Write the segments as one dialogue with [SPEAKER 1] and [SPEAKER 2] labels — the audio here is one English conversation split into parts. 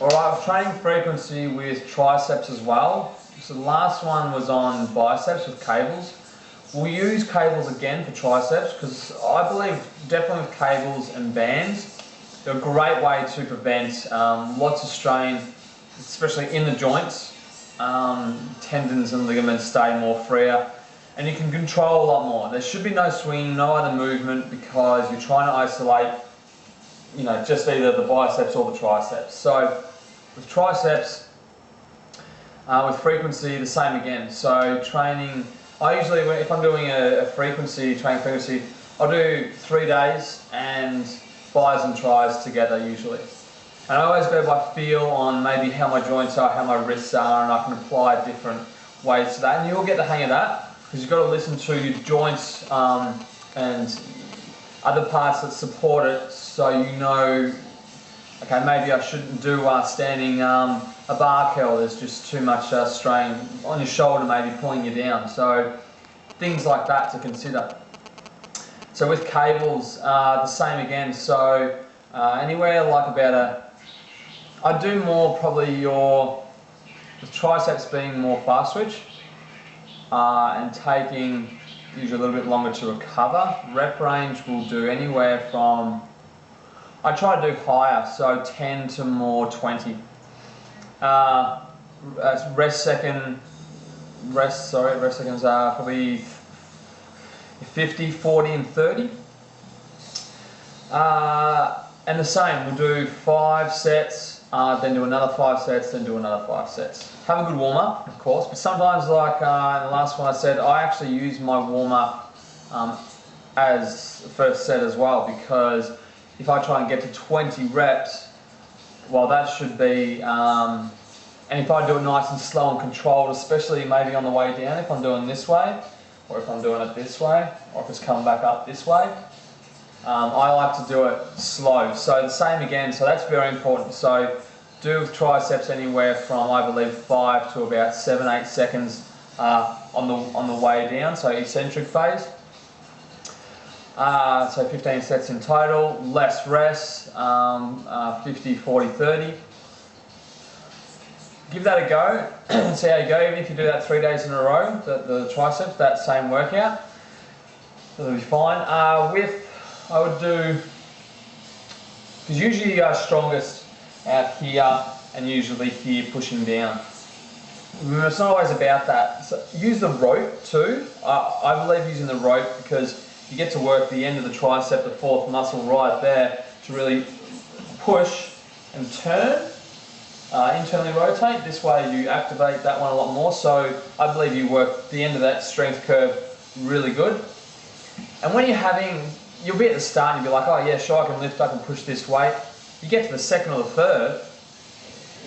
[SPEAKER 1] Alright, training frequency with triceps as well. So the last one was on biceps with cables. We'll use cables again for triceps because I believe definitely with cables and bands, they're a great way to prevent lots of strain, especially in the joints. Tendons and ligaments stay more freer and you can control a lot more. There should be no swing, no other movement because you're trying to isolate, you know, just either the biceps or the triceps. So with triceps, with frequency, the same again. So training, I usually, if I'm doing a frequency, training frequency, I'll do 3 days and bis and tris together usually. And I always go by feel on maybe how my joints are, how my wrists are, and I can apply different weights to that. And you'll get the hang of that because you've got to listen to your joints and other parts that support it, so you know, okay, maybe I shouldn't do standing a bar curl. There's just too much strain on your shoulder, maybe pulling you down. So things like that to consider. So with cables, the same again. So anywhere like about I do more probably the triceps being more fast switch and taking usually a little bit longer to recover. Rep range will do anywhere from, I try to do higher, so 10 to more 20. Rest seconds are probably 50, 40 and 30. And the same, we'll do 5 sets, then do another 5 sets, then do another 5 sets. Have a good warm-up, of course, but sometimes like in the last one I said, I actually use my warm-up as the first set as well, because if I try and get to 20 reps, well that should be, and if I do it nice and slow and controlled, especially maybe on the way down, if I'm doing this way, or if I'm doing it this way, or if it's coming back up this way, I like to do it slow. So the same again, so that's very important. So do with triceps anywhere from, I believe, 5 to about 7-8 seconds on the way down, so eccentric phase. So 15 sets in total, less rest, 50, 40, 30. Give that a go, see how you go, even if you do that 3 days in a row, the triceps, that same workout, that'll be fine. I would do, because usually you go strongest out here and usually here pushing down. It's not always about that. So use the rope too. I believe using the rope because you get to work the end of the tricep, the fourth muscle right there, to really push and turn, internally rotate. This way you activate that one a lot more. So I believe you work the end of that strength curve really good. And when you're having, you'll be at the start and you'll be like, oh yeah, sure, I can lift, I can push this weight. You get to the second or the third,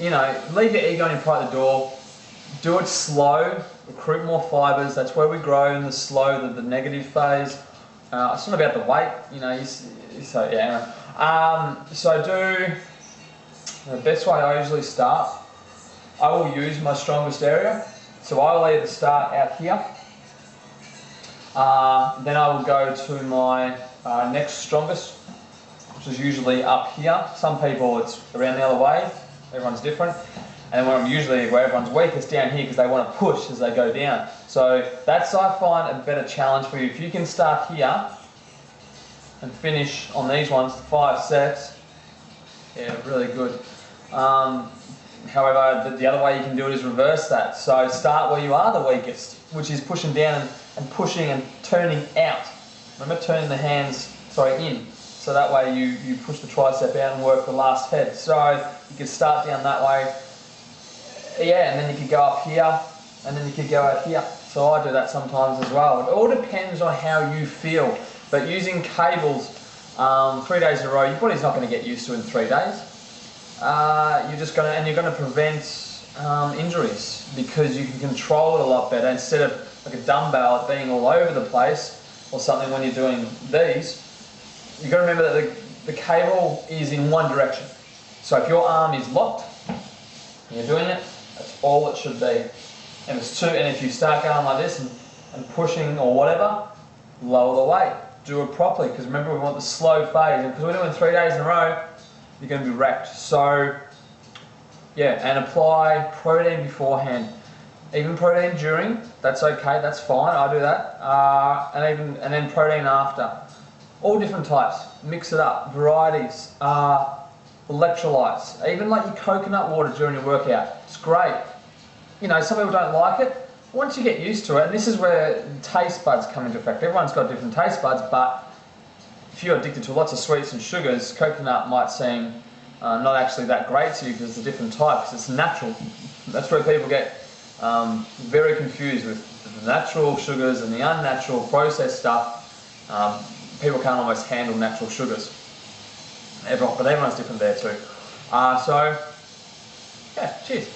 [SPEAKER 1] you know, leave your ego in front of the door, do it slow, recruit more fibers. That's where we grow in the slow, the negative phase. It's not about the weight, you know, so yeah. So the best way I usually start, I will use my strongest area. So I will either start out here, then I will go to my next strongest, which is usually up here. Some people it's around the other way, everyone's different. And then where everyone's weakest down here because they want to push as they go down. So that's, I find, a better challenge for you. If you can start here and finish on these ones, 5 sets, yeah, really good. However, the other way you can do it is reverse that. So start where you are the weakest, which is pushing down and pushing and turning out. Remember, turning the hands, in. So that way you push the tricep out and work the last head. So you can start down that way. Yeah, and then you could go up here, and then you could go out here. So I do that sometimes as well. It all depends on how you feel. But using cables 3 days in a row, your body's not going to get used to it in 3 days. You're going to prevent injuries because you can control it a lot better instead of like a dumbbell being all over the place or something when you're doing these. You've got to remember that the cable is in one direction. So if your arm is locked and you're doing it, that's all it should be. And if you start going like this and pushing or whatever, lower the weight. Do it properly, because remember we want the slow phase. And because we're doing 3 days in a row, you're going to be wrecked. So Yeah, and apply protein beforehand. Even protein during, that's okay, that's fine, I do that. And then protein after. All different types, mix it up, varieties, electrolytes, even like your coconut water during your workout, it's great. You know, some people don't like it. Once you get used to it, and this is where taste buds come into effect. Everyone's got different taste buds, but if you're addicted to lots of sweets and sugars, coconut might seem not actually that great to you because it's a different type, because it's natural. That's where people get very confused with the natural sugars and the unnatural processed stuff. People can't almost handle natural sugars. But everyone's different there too. So, yeah, cheers.